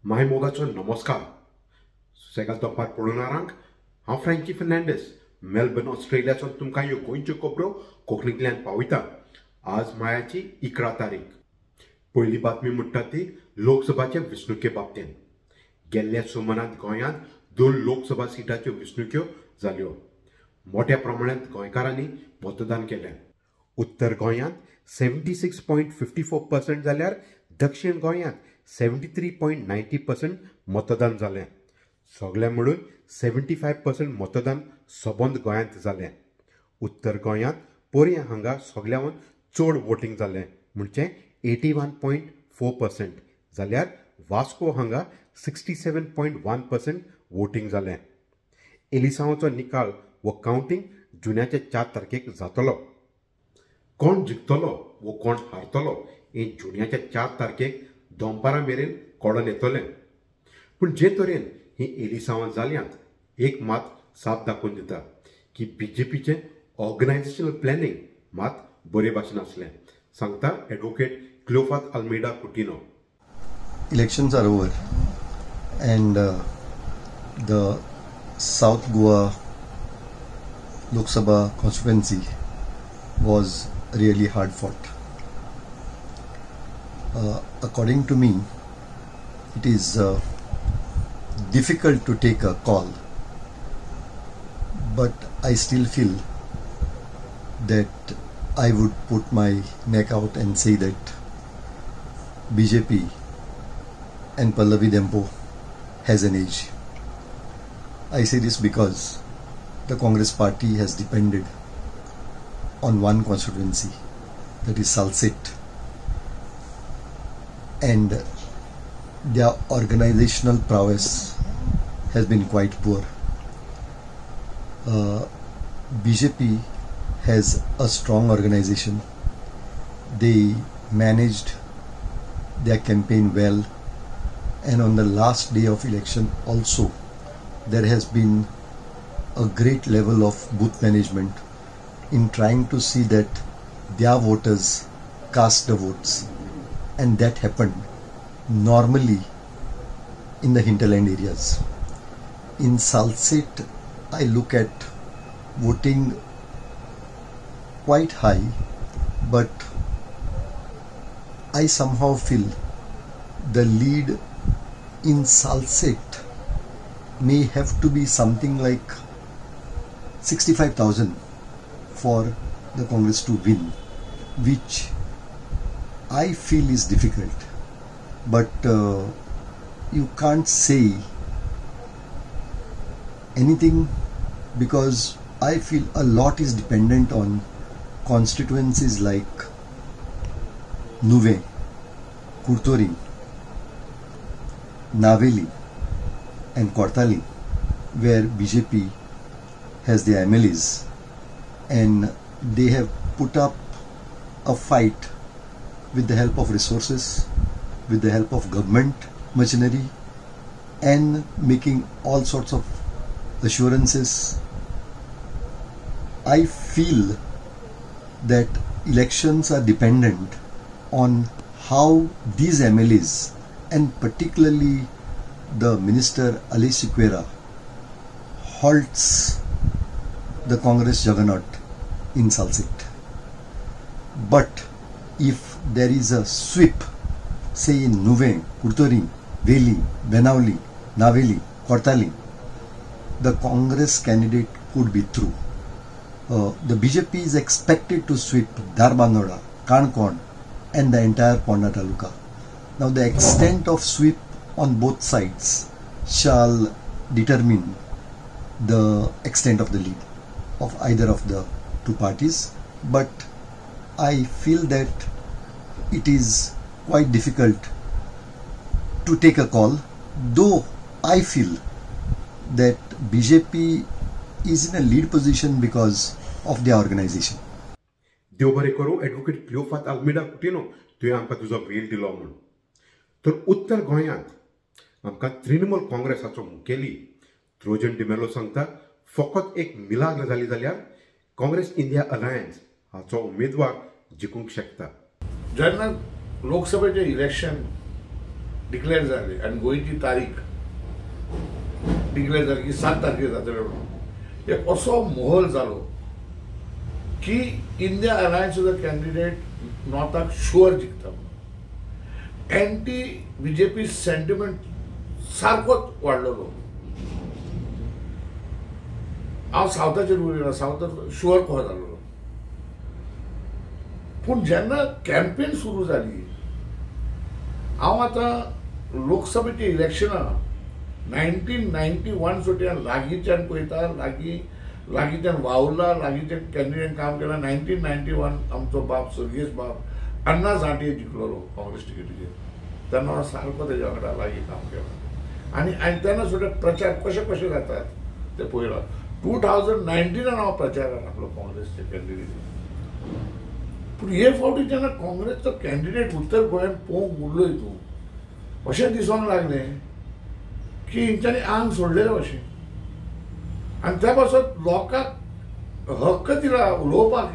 मायमोगाचो नमस्कार. सुसेगाद दनपार पळोवणाऱ्यांक हांव फ्रँकी फर्नांडीस मेलबर्न ऑस्ट्रेलियासून तुमकां ह्यो गोंयच्यो खबरो कोंकणींतल्यान पावयता. आज मायाची 11 तारीख. पयली बातमी म्हणटा ती लोकसभाचे वेंचणुके बाबतींत. गेल्ल्या सुमारांत गोंयांत 2 लोकसभा सिटाच्यो वेंचणुक्यो जाल्यो. मोठ्या प्रमाणांत गोंयकारांनी मतदान केलें. उत्तर गोंयांत 76.54% जाल्यार दक्षिण गोंयांत 73.90% मतदान जालें. सगळें मेळून 75% मतदान सबंद गोंयांत जालें. उत्तर गोंयांत पर्या हांगा सगळ्यांत चड वोटींग जालें म्हणजे 81.4% जाल्यार वास्को हांगा 67.1% वोटींग जालें. एलिसांवाचो निकाल वो कावंटींग जुन्याचे 4 तारखेक जातलो. कोण जिखतलो वो कोण हारतलो हें जुन्याच्या 4 तारखेक दनपारा मेरेन कळोन येतलें. पूण जे तरेन ही एलिसांवां जाल्यांत एक मात साप दाखोवन दिता की बीजेपीचें ऑर्गनायझेशनल प्लॅनिंग मात बरे भाशेन आसलें, सांगता advocate क्लियोफास आल्मेida Coutinho. Elections are over and the South Goa Lok Sabha constituency was really hard fought. According to me, it is difficult to take a call, but I still feel that I would put my neck out and say that BJP and Pallavi Dempo has an edge. I say this because the Congress party has depended on one constituency, that is Salsette, and their organizational prowess has been quite poor. BJP has a strong organization. They managed their campaign well, and on the last day of election also there has been a great level of booth management in trying to see that their voters cast the votes, and that happened normally in the hinterland areas. In Salsette, I look at voting quite high, but I somehow feel the lead in Salsette may have to be something like 65,000 for the Congress to win, which I feel is difficult. But you can't say anything because I feel a lot is dependent on constituencies like Nuve, Kurtorin, Naveli and Kortali, where BJP has their MLAs, and they have put up a fight with the help of resources, with the help of government machinery, and making all sorts of assurances. I feel that elections are dependent on how these MLAs, and particularly the Minister Ali Siqueira, halts the Congress juggernaut in Salsette. But if there is a sweep, say in Nuve, Kurtorin, Veli, Benauli, Naveli, Kortali, the Congress candidate could be through. The BJP is expected to sweep Dharbandora, Kankon and the entire Ponda Taluka. Now the extent of sweep on both sides shall determine the extent of the lead of either of the two parties, but I feel that it is quite difficult to take a call, though I feel that BJP is in a lead position because of their organization. देव बरें करूं advocate क्लियोफास आल्मेida Coutinho, तुवें आमकां तुजो वेळ दिलो म्हूण. तर उत्तर गोंयांत आमकां तृणमूल काँग्रेसाचो मुखेली ट्रोजन डिमेलो सांगता फकत एक मिलाग्र जाली जाल्यार काँग्रेस इंडिया अलायन्स हाचो उमेदवार जिखूंक शकता. जेन्ना लोकसभेचें इलेक्शन डिक्लेअर जाले आनी गोंयची तारीख डिक्लेअर जाली की 7 तारखेर जातले म्हणून एक असो मोहल जालो की इंडिया अलायन्साचो कॅन्डिडेट नॉर्थाक शुअर जिखता म्हणून एंटी बीजेपी सेंटिमेंट सारकोच वाडलेलो. हांव सावथाचेर उलयना, सावथाक शुअर कहो जाल्लो. पूण जेन्ना कॅम्पेन सुरू जाली, हांव आतां लोकसभेची इलेक्शनां 1991 सुटी लागींच्यान पळयता, लागींच्यान वावुरला, लागींच्यान कॅन्डिडेट काम केला. 1991 आमचो बाप सर्गेश बाप अण्णा झांटये जिखलोलो काँग्रेस टिकेटीचेर. तेन्ना हांव सारको तेज्या वांगडा लागीं काम केलां आनी तेन्ना सुद्दां प्रचार कशे कशे जातात ते पळयलां. 2019 हांव प्रचाराक लागलो काँग्रेसचे कॅन्डिडेट. पूण हे फावटी जेन्ना काँग्रेसचो कॅन्डिडेट उत्तर गोंयांत पळोवंक उरलो हितून अशें दिसोंक लागलें की हेंच्यांनी आंग सोडलेलें अशें. आनी त्या पासून लोकांक हक्क दिला उलोवपाक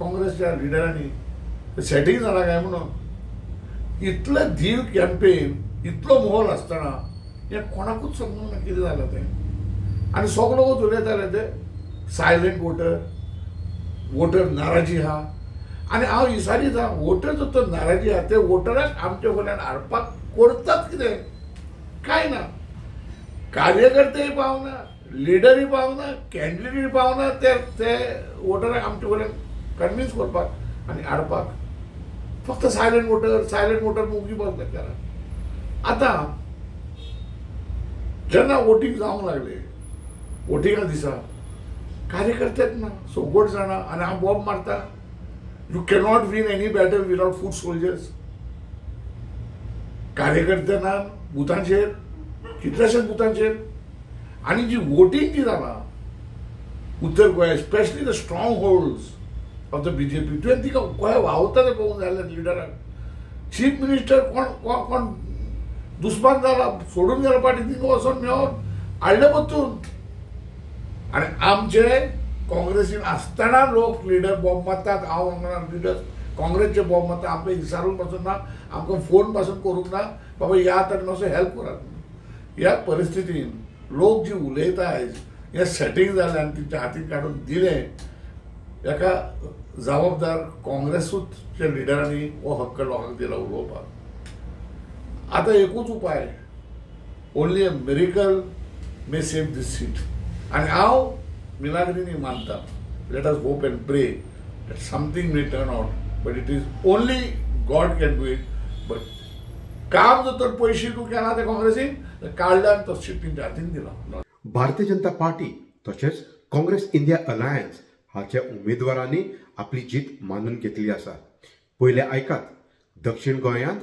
काँग्रेसच्या लिडरांनी सेटींग जाला काय म्हणून. इतलें धीर कॅम्पेन, इतलो मोहल आसतना हें कोणाकूच समजूंक ना कितें जालें तें. आनी सगळो वच उलयताले ते सायलेंट वोटर नाराजी आहा. आनी हांव विचारीत आहा वोटर जो नाराजी आहा ते वोटराक आमचे कडल्यान हाडपाक करतात कितें? कांय ना. कार्यकर्तेय पावना, लिडरय पावना, कॅन्डिडेटय पावना ते वोटराक आमचे कडल्यान कन्विन्स करपाक आनी हाडपाक. फक्त सायलेंट वोटर मुगी बसले करा. आतां जेन्ना वोटींग जावंक लागले, वोटिंगा दिसा कार्यकर्तेच ना, सगळीं जाणां. आनी हांव बॉम्ब मारता, you cannot win any battle without foot soldiers. कार्यकर्ते ना बुथांचेर, कितलेशेच बुथांचेर. आनी जी वोटींग जी जाला उत्तर गोंया, specially the strong holds of the BJP, तुवें तिका गोंया व्हांवता ते पळोवंक जाय लिडराक. चीफ मिनिस्टर कोण दुस्मान जाला, सोडून गेला पाटी, तिका वचोन मेळोन हाडले परतून. आनी आमचे काँग्रेसीन आसतना लोक लिडर बॉम्ब मारतात. हांव हांगा लिडर काँग्रेसचे बॉम्ब मारता. आमकां विचारूंक पासून ना, आमकां फोन पासून करूंक ना, बाबा यात आनी मातसो हेल्प करात. ह्या परिस्थितीन लोक जी उलयता आयज हें सेटींग जालें आनी तिच्या हातीन काडून दिलें, हेका जबाबदार काँग्रेसूच्या लिडरांनी हो हक्क लोकांक दिला उलोवपाक. आतां एकूच उपाय, only a miracle may save this seat. आनी हांव मिलाग्रीनी मानता, let us hope and pray that something may turn out, but it is only God can do it. But काम जो तर पैसे तू केला ते काँग्रेसीन काढल्यान तो सीट तेंच्या हातीन दिला. भारतीय जनता पार्टी तशेंच काँग्रेस इंडिया अलायन्स हाच्या उमेदवारांनी आपली जीत मानून घेतली आसा. पयले आयकात दक्षिण गोंयांत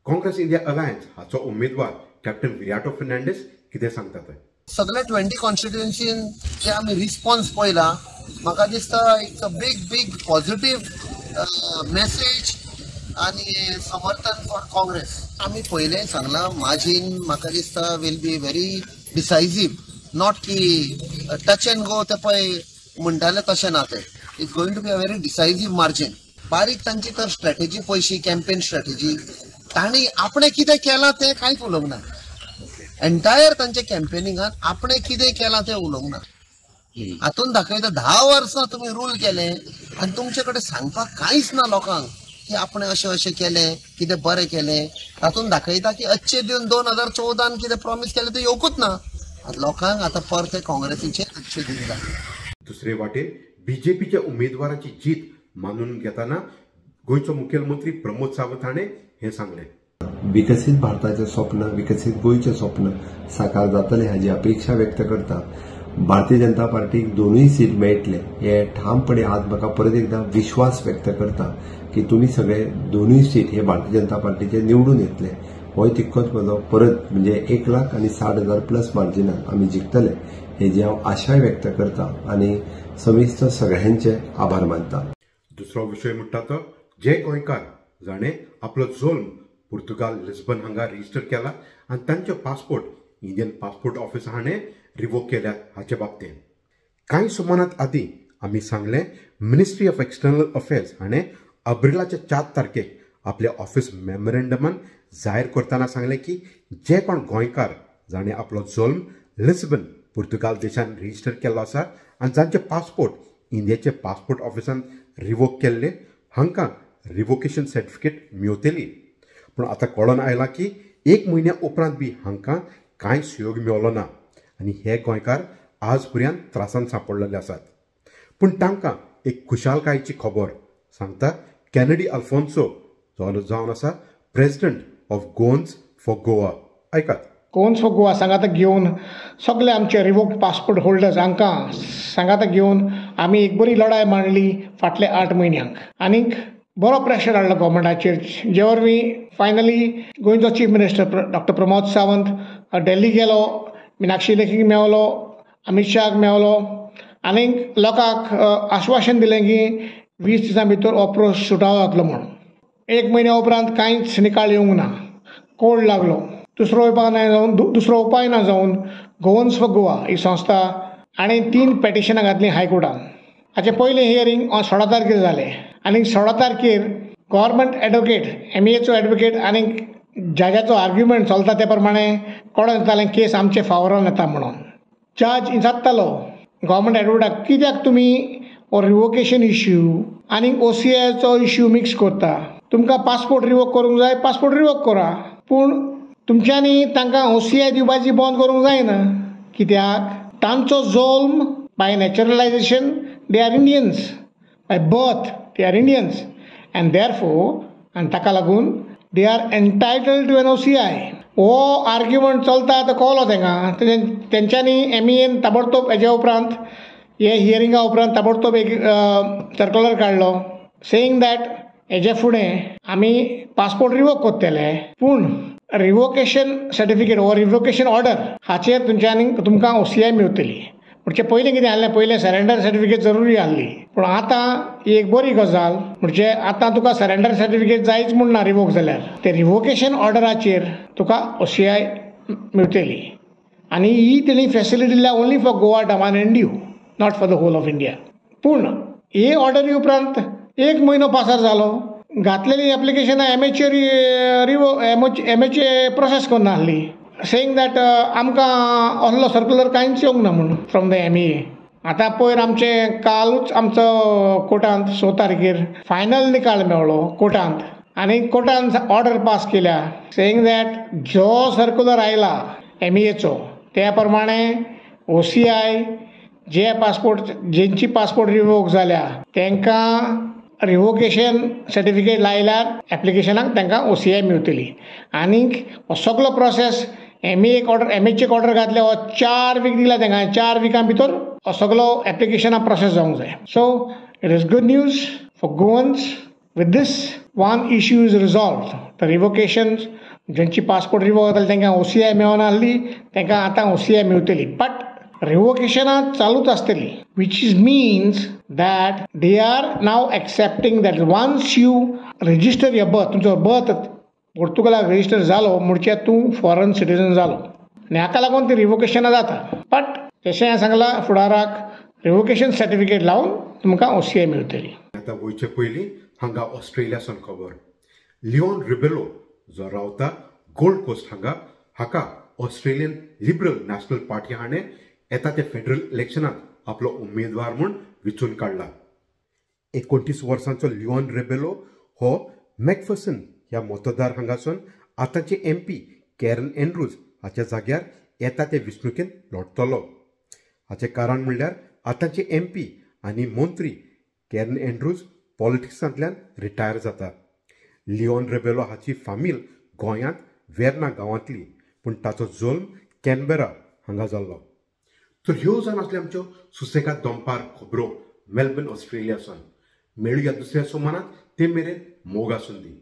काँग्रेस इंडिया अलायन्स हाचो उमेदवार कॅप्टन विराटो फर्नांडीस कितें सांगतात. सगळे 20 कॉन्स्टिट्युएन्सीन जे आमी रिस्पॉन्स पळयला, म्हाका दिसता it's a big positive message आनी समर्थन फॉर काँग्रेस. आमी पयलें सांगला मार्जीन म्हाका दिसता will be very decisive. Not की टच एंड गो ते पळय म्हणटाले तशें ना. ते it's going to be a very decisive margin. बारीक तांची तर स्ट्रॅटेजी पळयशी, कॅम्पेन स्ट्रॅटेजी, तांणी आपणें कितें केलां तें कांयच उलोवंक ना. एंटायर तांच्या कॅम्पेनिंगात आपणें कितें केलां तें उलोवंक ना. हातून दाखयता 10 वर्सां तुमी रूल केले आनी तुमचे कडेन सांगपाक कांयच ना लोकांक की आपणें अशें केलें, कितें बरें केलें. तातूंत दाखयता की अच्छे दिन 2014 कितें प्रॉमिस केलें तें येवकूच ना. लोकांक आतां परते काँग्रेसीचे अच्छे दिन जाले. दुसरे वाटेन बीजेपीच्या उमेदवाराची जीत मानून घेताना गोंयचो मुखेलमंत्री प्रमोद सावंत हाणें हें सांगलें. विकसीत भारताचें स्वप्न, विकसीत गोंयचें स्वप्न साकार जातलें हाची अपेक्षा व्यक्त करता. भारतीय जनता पार्टीक 2 सीट मेळटले हे ठामपणे आज म्हाका परत एकदा विश्वास व्यक्त करता की तुमी सगळे 2 सीट हे भारतीय जनता पार्टीचे निवडून येतले. हो तितकोच म्हजो परत म्हणजे 1,60,000 प्लस मार्जिनान आमी जिखतले हेजी हांव आशाय व्यक्त करता आनी सविस्तर सगळ्यांचे आभार मानता. दुसरो विशय म्हणटा तो जे गोंयकार जाणें आपलो जल्म पुर्तुगाल लिस्बन हांगा रजिस्टर केला आनी तांचे पासपोर्ट इंडियन पासपोर्ट ऑफिस हाणें रिवोक केल्या हाचे बाबतींत. कांय सुमारांत आदीं आमी सांगलें मिनिस्ट्री ऑफ एक्सटर्नल अफेर्स हाणें एप्रिलाच्या 4 तारखेक आपल्या ऑफिस मेमोरेंडमान जाहीर करतना सांगलें की जे कोण गोंयकार जाणें आपलो जल्म लिस्बन पुर्तुगाल देशान रजिस्टर केल्लो आसा आनी जांचे पासपोर्ट इंडियेचे पासपोर्ट ऑफिसान रिवोक केल्ले हांकां रिवोकेशन सर्टिफिकेट मेळटली. पूण आतां कळोन आयलां की 1 म्हयन्या उपरांत बी हांकां कांय सुयोग मेळ्ळो ना आनी हे गोंयकार आज पर्यंत त्रासान सांपडलेले आसात. पूण तांकां एक खुशालकायेची खबर सांगता कॅनेडी अल्फोन्सो जावन आसा president of Goans for Goa. ऐकात. गोवन्स फॉर गोवा सांगाता घेवन सगळे आमचे रिवोक्ड पासपोर्ट होल्डर्स हांकां सांगाता घेवन आमी एक बरी लढाय मांडली फाटले 8 म्हयन्यांक आनीक बरो प्रेशर हाडलो गव्हर्मेंटाचेर जे वरवीं फायनली गोंयचो chief minister doctor Pramod Sawant Delhi गेलो, मिनाक्षी लेखीक मेळलो, अमित शाहाक मेळलो आनीक लोकांक आश्वासन दिलें की 20 दिसां भितर हो प्रोस सुटावो जातलो म्हणून. 1 म्हयन्या उपरांत कांयच निकाल येवंक ना, कोड लागलो. दुसरो उपाय ना जावन गोवन्स फॉर गोवा ही संस्था आनी 3 पेटिशनां घातलीं हायकोर्टान. हाचे पयलें हियरींग 16 तारखेर जालें आनी 16 तारखेर गव्हर्मेंट एडवोकेट MEAचो एडवोकेट आनीक जजाचो आर्ग्युमेंट चलता ते प्रमाणे कळोन येतालें केस आमचे फावरान येता म्हणून. जज विचारतालो गव्हर्मेंट एडवोकेटाक कित्याक तुमी हो रिवोकेशन इश्यू आनीक OCIचो इश्यू मिक्स करता. तुमकां पासपोर्ट रिवोक करूंक जाय, पासपोर्ट रिवोक करा, पूण तुमच्यांनी तांकां OCI दिवपाची बंद करूंक जायना. कित्याक तांचो जल्म by naturalisation they are Indians, by birth they are Indians and therefore आनी ताका लागून they are entitled to an OCI. हो आर्ग्युमेंट चलता तो कळलो तांकां. तेंच्यांनी MEAन ताबडतोब हेज्या उपरांत हे हियरिंगा उपरांत ताबडतोब एक सर्क्युलर काडलो सेयींग दॅट हेजे फुडें आमी पासपोर्ट रिवोक करतले, पूण रिवोकेशन सर्टिफिकेट वो रिवोकेशन ऑर्डर हाचेर तुमकां OCI मेळटली. म्हणजे पयलीं कितें आसलें, पयलें सरेंडर सर्टिफिकेट जरुरी आसली, पूण आतां ही एक बरी गजाल. म्हणजे आतां तुका सरेंडर सर्टिफिकेट जायच म्हूण ना रिवोक जाल्यार ते रिवोकेशन ऑर्डराचेर तुका OCI मेळटली. आनी ही तेणी फेसिलिटी दिल्या only for Goa, Daman and Diu, not for the whole of India. पूण हे ऑर्डरी उपरांत 1 म्हयनो पासार जालो, घातलेली एप्लिकेशनां MHA प्रोसेस करना आसली, सेयींग दॅट आमकां असलो सर्क्युलर कांयच येवंक ना म्हणून फ्रॉम द MEA. आतां पयर आमचे कालूच आमचो कोर्टांत 6 तारखेर फायनल निकाल मेळ्ळो कोर्टांत आनी कोर्टान ऑर्डर पास केल्या सेयींग दॅट जो सर्क्युलर आयला MEAचो त्या प्रमाणे OCI जेंची पासपोर्ट रिवोक जाल्या तांकां रिवोकेशन सर्टिफिकेट लायल्यार एप्लिकेशनाक तांकां OCI मेळटली. आनीक हो सगळो प्रोसेस MHAक ऑर्डर घातले, हो 4 वीक दिला तांकां. 4 विकां भितर हो सगळो एप्लिकेशनां प्रोसेस जावंक जाय. So it is good news for Goans. With this one issue is resolved. The revocation जेंची पासपोर्ट रिवोक जाताली तांकां OCI मेळना आसली, तांकां आतां OCI मेळटली. बट रिवोकेशनां चालूच आसतली, which means that they are now accepting that once you register your birth, तुमचो बर्थ पोर्तुगालाक रजिस्टर जालो म्हणजे तूं फॉरेन सिटीजन जालो आनी हाका लागून ती रिवोकेशनां जाता. बट तशें हांवें सांगलां फुडाराक रिवोकेशन सर्टिफिकेट लावन तुमकां OCI मेळटली. आतां वयचे पयलीं हांगा ऑस्ट्रेलियासून खबर. लिओन रिबेलो जो रावता गोल्ड कोस्ट हाका ऑस्ट्रेलियन लिबरल नॅशनल पार्टी हाणें येता ते फेडरल इलेक्शनात आपलो उमेदवार म्हूण वेंचून काडला. 29 वर्सांचो लिओन रिबेलो हो मॅकफर्सन ह्या मतदार हांगासून आतांचे MP कॅरन एंड्रूज हाच्या जाग्यार येता ते वेंचणुकेंत लढतलो. हाचें कारण म्हणल्यार आतांचे MP आनी मंत्री कॅरन एंड्रूज पॉलिटिक्सांतल्यान रिटायर जाता. लिओन रिबेलो हाची फामील गोंयांत वेर्ना गांवांतली, पूण ताचो जल्म कॅनबेरा हांगा जाल्लो. तर ह्यो जावन आसल्यो आमच्यो सुसेगाद दनपार खबरो मेलबर्न ऑस्ट्रेलियासून. मेळुया दुसऱ्या सोमारात. ते मेरेन मोग आसूं दी.